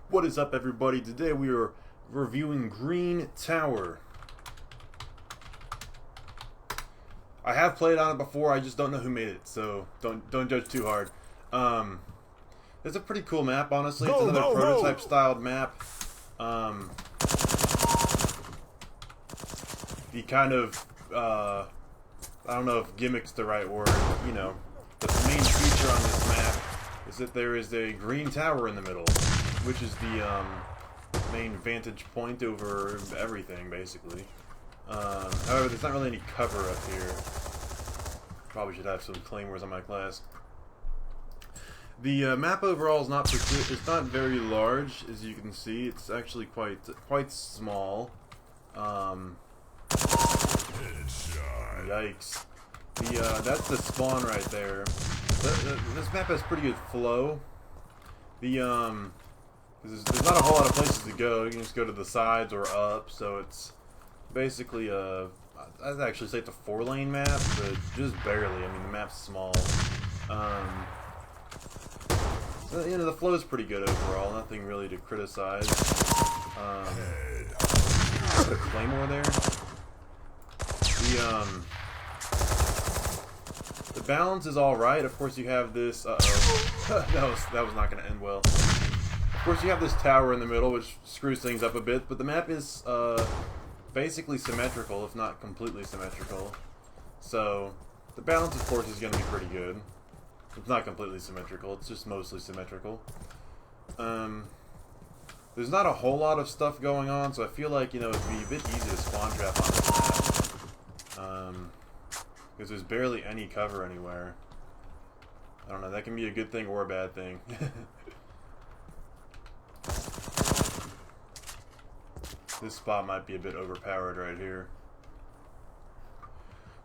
What is up, everybody? Today we are reviewing Green Tower. I have played on it before, I just don't know who made it, so don't judge too hard. It's a pretty cool map, honestly. It's another prototype styled map. The kind of I don't know if gimmick's the right word, you know, but the main feature on this map is that there is a green tower in the middle, which is the main vantage point over everything, basically. However, there's not really any cover up here. Probably should have some claymores on my class. The map overall is not very large, as you can see. It's actually quite small. Yikes! That's the spawn right there. This map has pretty good flow. There's not a whole lot of places to go. You can just go to the sides or up, so it's basically I'd actually say it's a 4-lane map, but just barely. I mean, the map's small. So, you know, the flow is pretty good overall. Nothing really to criticize. Put a claymore there. The balance is all right. Of course, you have this. That was not going to end well. Of course, you have this tower in the middle, which screws things up a bit. But the map is basically symmetrical, if not completely symmetrical. So the balance, of course, is going to be pretty good. It's not completely symmetrical. It's just mostly symmetrical. There's not a whole lot of stuff going on, so I feel like, you know, it'd be a bit easy to spawn trap on this map. Because there's barely any cover anywhere. I don't know, that can be a good thing or a bad thing. This spot might be a bit overpowered right here.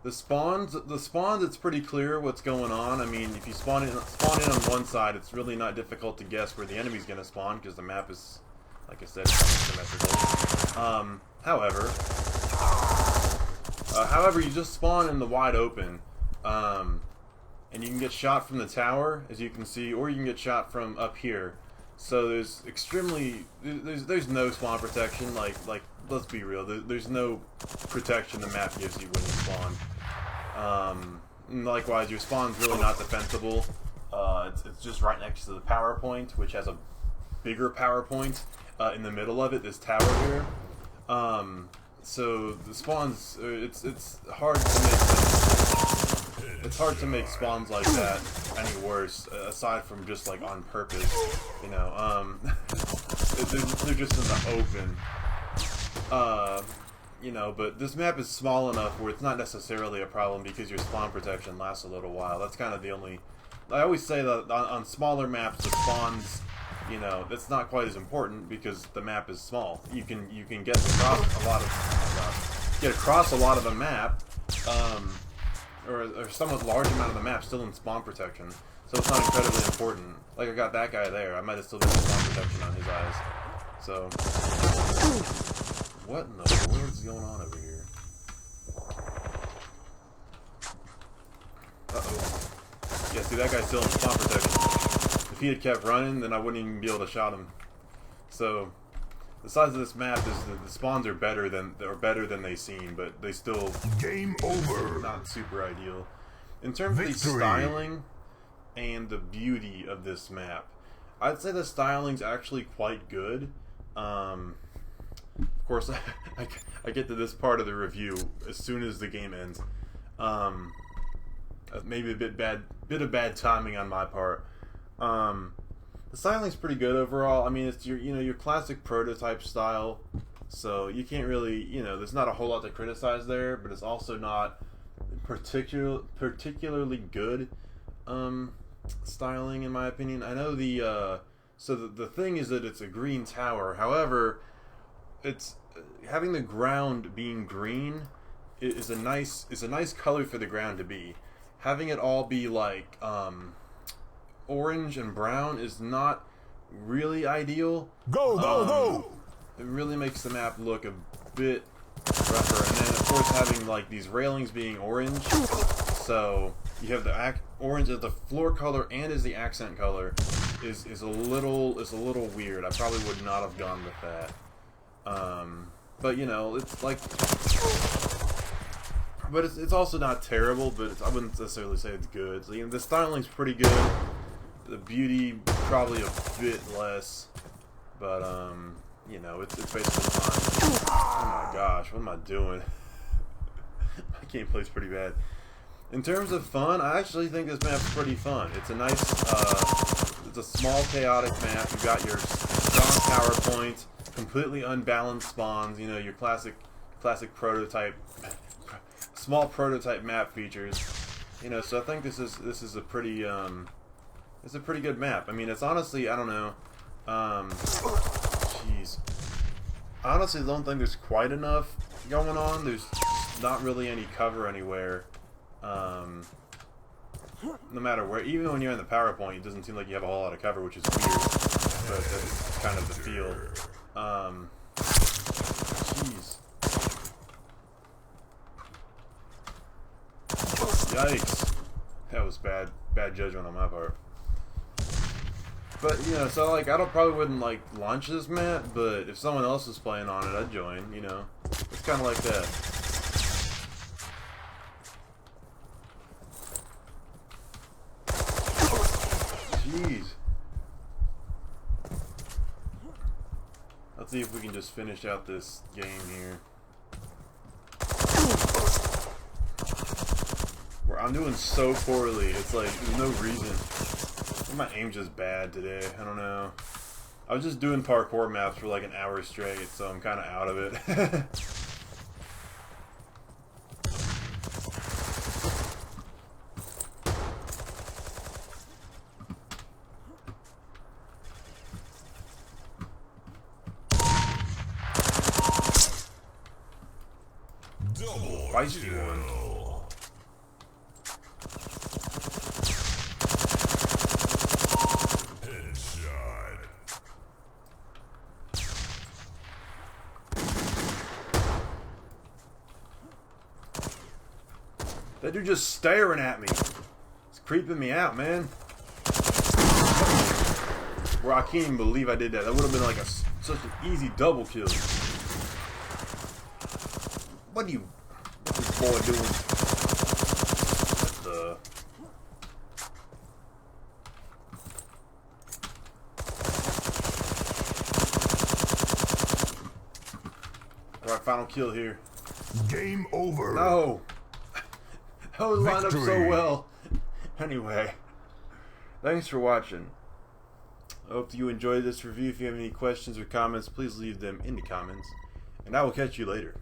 The spawns, it's pretty clear what's going on. I mean, if you spawn in on one side, it's really not difficult to guess where the enemy's going to spawn, because the map is, like I said, symmetrical. However, you just spawn in the wide open, and you can get shot from the tower, as you can see, or you can get shot from up here. So there's no spawn protection. Like let's be real, there's no protection the map gives you when you spawn. Likewise, your spawn's really not defensible. It's just right next to the power point, which has a bigger power point in the middle of it. This tower here. So the spawns, it's hard to make spawns like that any worse, aside from just like on purpose, you know. They're just in the open, you know. But this map is small enough where it's not necessarily a problem because your spawn protection lasts a little while. That's kind of the only. I always say that on smaller maps, the spawns, you know, that's not quite as important because the map is small. You can get across a lot of the map, or a somewhat large amount of the map still in spawn protection. So it's not incredibly important. Like, I got that guy there. I might have still got spawn protection on his eyes. So what in the world is going on over here? Yeah, see, that guy's still in spawn protection. If he had kept running, then I wouldn't even be able to shot him. So the size of this map is the spawns are better than they seem, but they still game over. Not super ideal. In terms of the styling and the beauty of this map, I'd say the styling's actually quite good. Of course, I get to this part of the review as soon as the game ends. Maybe a bit of bad timing on my part. The styling's pretty good overall. I mean, it's your classic prototype style, so you can't really, you know, there's not a whole lot to criticize there, but it's also not particularly good styling, in my opinion. I know the thing is that it's a green tower. However, it's having the ground being green is a nice color for the ground to be. Having it all be like orange and brown is not really ideal. Go! It really makes the map look a bit rougher. And then, of course, having like these railings being orange, so you have the orange as the floor color and as the accent color. is a little weird. I probably would not have gone with that. But you know, it's like, but it's also not terrible. But I wouldn't necessarily say it's good. So, you know, the styling's pretty good. The beauty probably a bit less, but you know, it's basically fine. Oh my gosh, what am I doing? My gameplay's pretty bad. In terms of fun, I actually think this map's pretty fun. It's a nice, it's a small chaotic map. You've got your strong power points, completely unbalanced spawns. You know, your classic prototype, small prototype map features. You know, so I think this is a pretty it's a pretty good map. I mean, it's honestly, I don't know, jeez. I honestly don't think there's quite enough going on. There's not really any cover anywhere. No matter where, even when you're in the PowerPoint, it doesn't seem like you have a whole lot of cover, which is weird, but that's kind of the feel. Jeez. Yikes. That was bad judgment on my part. But, you know, so, like, probably wouldn't, like, launch this map, but if someone else is playing on it, I'd join, you know. It's kind of like that. Jeez. Let's see if we can just finish out this game here. Where I'm doing so poorly, it's like, there's no reason. My aim's just bad today. I don't know. I was just doing parkour maps for like an hour straight, so I'm kind of out of it. Feisty one. That dude just staring at me. It's creeping me out, man. Bro, I can't even believe I did that. That would have been like such an easy double kill. What's this boy doing? Alright, final kill here. Game over. No! That was lined up so well. Anyway, thanks for watching. I hope you enjoyed this review. If you have any questions or comments, please leave them in the comments. And I will catch you later.